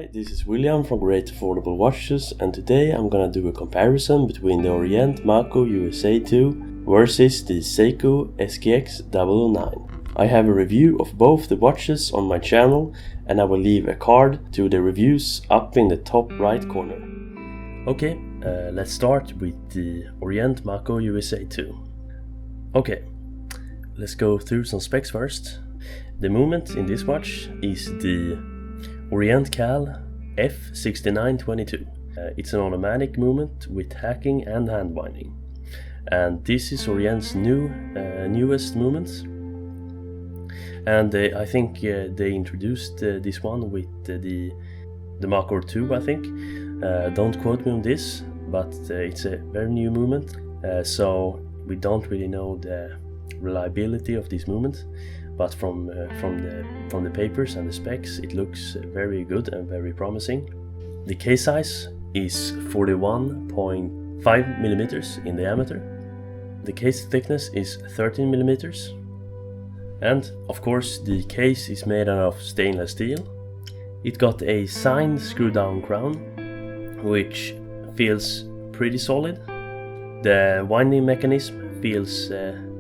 Hi, this is William from Great Affordable Watches, and today I'm gonna do a comparison between the Orient Mako USA 2 versus the Seiko SKX009. I have a review of both the watches on my channel, and I will leave a card to the reviews up in the top right corner. Okay, let's start with the Orient Mako USA 2. Okay, let's go through some specs first. The movement in this watch is the Orient Cal F6922. It's an automatic movement with hacking and hand winding, and this is Orient's newest movement. And I think they introduced this one with the Mako 2, I think. Don't quote me on this, but it's a very new movement, so we don't really know the reliability of this movement. But from the papers and the specs, it looks very good and very promising. The case size is 41.5 millimeters in diameter. The case thickness is 13 millimeters. And of course the case is made out of stainless steel. It got a signed screw-down crown, which feels pretty solid. The winding mechanism feels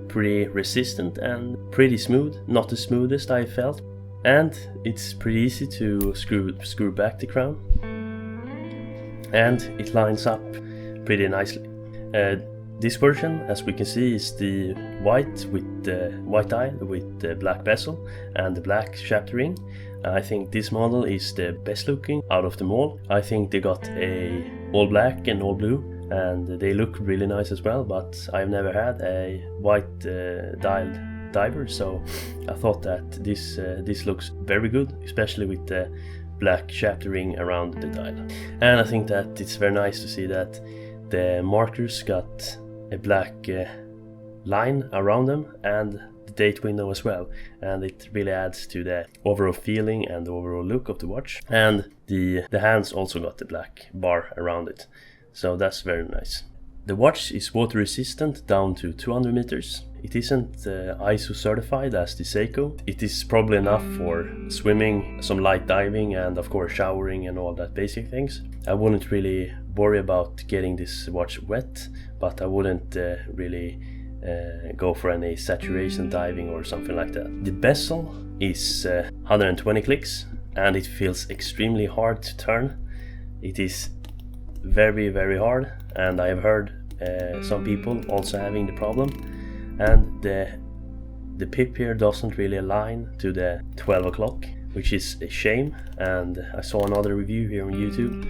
pretty resistant and pretty smooth, not the smoothest I felt, and it's pretty easy to screw back the crown, and it lines up pretty nicely. This version, as we can see, is the white with the white dial with the black bezel and the black shaft ring. I think this model is the best looking out of them all. I think they got a all black and all blue, and they look really nice as well, but I've never had a white dialed diver, so I thought that this looks very good, especially with the black shaft ring around the dial. And I think that it's very nice to see that the markers got a black line around them and the date window as well, and it really adds to the overall feeling and the overall look of the watch. And the hands also got the black bar around it, so that's very nice. The watch is water resistant down to 200 meters. It isn't ISO certified as the Seiko. It is probably enough for swimming, some light diving, and of course showering and all that basic things. I wouldn't really worry about getting this watch wet, but I wouldn't really go for any saturation diving or something like that. The bezel is 120 clicks, and it feels extremely hard to turn. It is very, very hard, and I have heard some people also having the problem. And the pip here doesn't really align to the 12 o'clock, which is a shame. And I saw another review here on YouTube,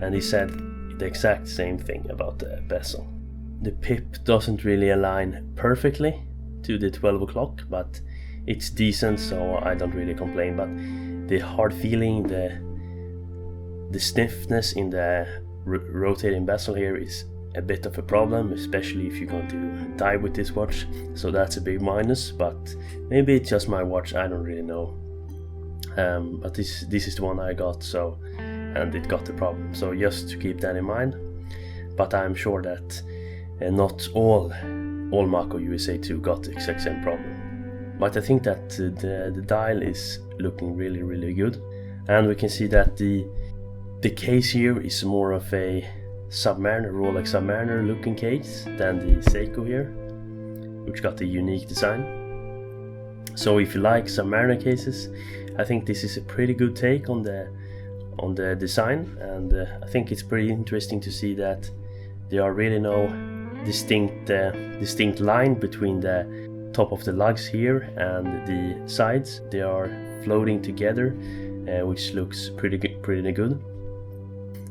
and he said the exact same thing about the bezel. The pip doesn't really align perfectly to the 12 o'clock, but it's decent, so I don't really complain. But the hard feeling, the stiffness in the rotating bezel here is a bit of a problem, especially if you're going to dive with this watch, so that's a big minus. But maybe it's just my watch, I don't really know. But this is the one I got, so, and it got the problem, so just to keep that in mind. But I'm sure that not all Mako USA 2 got the exact same problem. But I think that the dial is looking really, really good, and we can see that the case here is more of a Submariner, Rolex Submariner looking case than the Seiko here, which got a unique design. So if you like Submariner cases, I think this is a pretty good take on the design, and I think it's pretty interesting to see that there are really no distinct line between the top of the lugs here and the sides. They are floating together, which looks pretty good.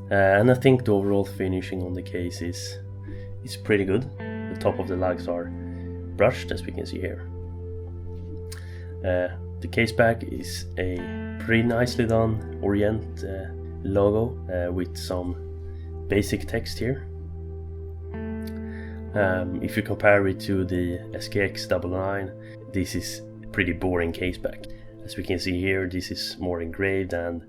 And I think the overall finishing on the case is pretty good. The top of the lugs are brushed, as we can see here. The case back is a pretty nicely done Orient logo with some basic text here. If you compare it to the SKX009, this is a pretty boring case back. As we can see here, this is more engraved, and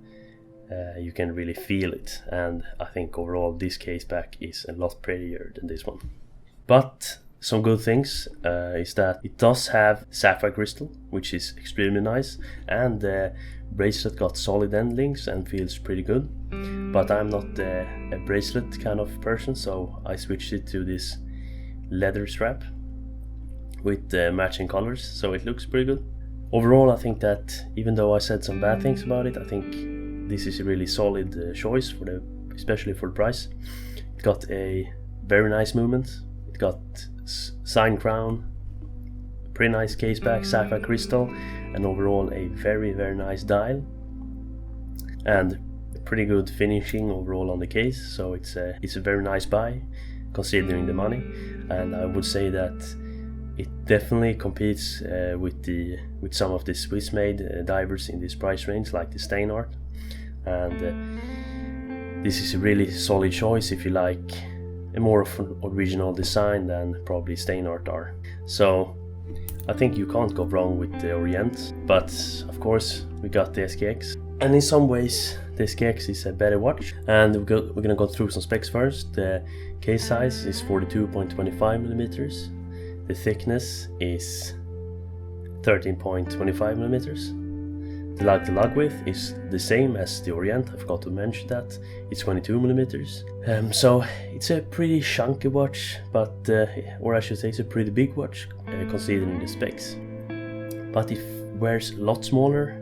you can really feel it, and I think overall this case back is a lot prettier than this one. But some good things is that it does have sapphire crystal, which is extremely nice, and bracelet got solid end links and feels pretty good, but I'm not a bracelet kind of person, so I switched it to this leather strap with matching colors, so it looks pretty good. Overall, I think that even though I said some bad things about it, I think this is a really solid choice especially for the price. It got a very nice movement, it got sign crown, pretty nice case back, sapphire crystal, and overall a very nice dial, and pretty good finishing overall on the case. So it's a very nice buy considering the money, and I would say that it definitely competes with some of the Swiss-made divers in this price range, like the Steinart, and this is a really solid choice if you like a more of an original design than probably Steinart are. So I think you can't go wrong with the Orient, but of course we got the SKX, and in some ways the SKX is a better watch, and we're gonna go through some specs first. The case size is 42.25 millimeters. The thickness is 13.25 millimeters. The lug width is the same as the Orient, I forgot to mention that. It's 22 millimeters. So it's a pretty chunky watch, but or I should say it's a pretty big watch considering the specs. But it wears a lot smaller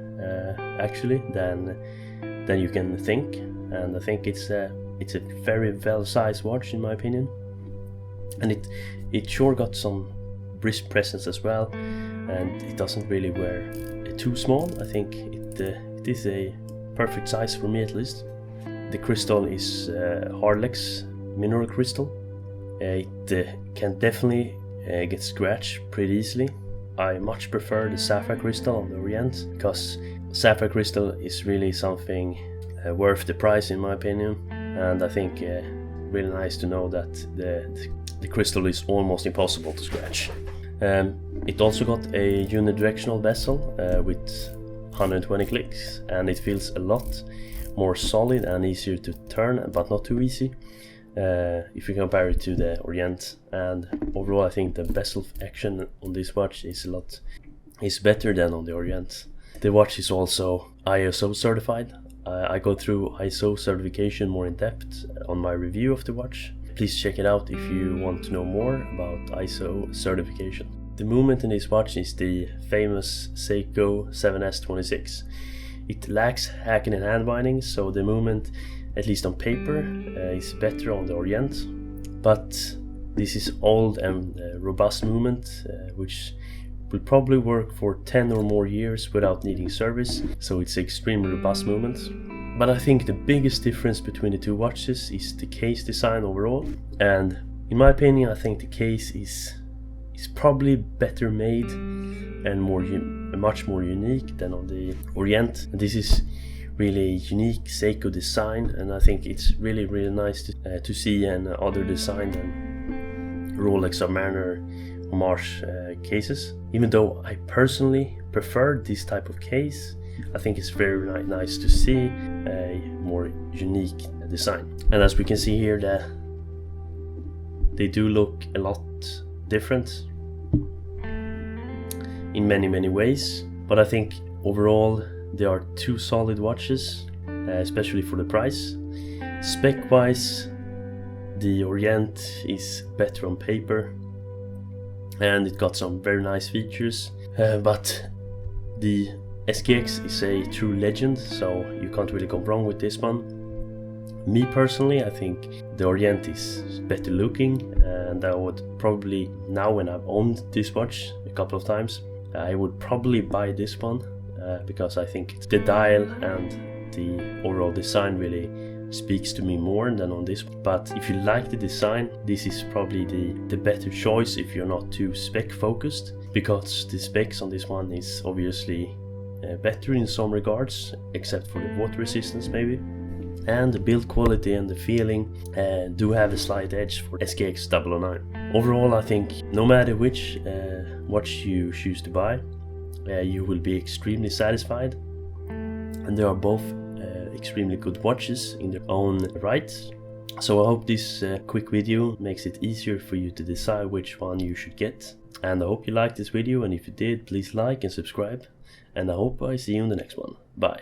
actually than you can think, and I think it's a very well-sized watch in my opinion. And it sure got some wrist presence as well, and it doesn't really wear too small. I think it is a perfect size for me at least. The crystal is Hardlex mineral crystal. It can definitely get scratched pretty easily. I much prefer the sapphire crystal on the Orient, because sapphire crystal is really something worth the price in my opinion, and I think really nice to know that the crystal is almost impossible to scratch. It also got a unidirectional bezel with 120 clicks, and it feels a lot more solid and easier to turn, but not too easy if you compare it to the Orient. And overall I think the bezel action on this watch is better than on the Orient. The watch is also ISO certified. I go through ISO certification more in depth on my review of the watch. Please check it out if you want to know more about ISO certification. The movement in this watch is the famous Seiko S26. It lacks hacking and hand binding, so the movement, at least on paper, is better on the Orient. But this is old and robust movement, which will probably work for 10 or more years without needing service, so it's extremely robust movement. But I think the biggest difference between the two watches is the case design overall, and in my opinion I think the case is probably better made and much more unique than on the Orient. And this is really a unique Seiko design, and I think it's really nice to see an other design than Rolex Submariner homage cases. Even though I personally prefer this type of case, I think it's very nice to see a more unique design. And as we can see here, they do look a lot different in many ways, but I think overall they are two solid watches, especially for the price. Spec wise, the Orient is better on paper and it got some very nice features, but the SKX is a true legend, so you can't really go wrong with this one. Me personally, I think the Orient is better looking, and I would probably, now when I've owned this watch a couple of times, I would probably buy this one because I think the dial and the overall design really speaks to me more than on this. But if you like the design, this is probably the better choice if you're not too spec focused, because the specs on this one is obviously better in some regards, except for the water resistance maybe, and the build quality and the feeling do have a slight edge for SKX009. Overall, I think no matter which watch you choose to buy, you will be extremely satisfied, and they are both extremely good watches in their own right. So I hope this quick video makes it easier for you to decide which one you should get. And I hope you liked this video, and if you did, please like and subscribe. And I hope I see you in the next one. Bye.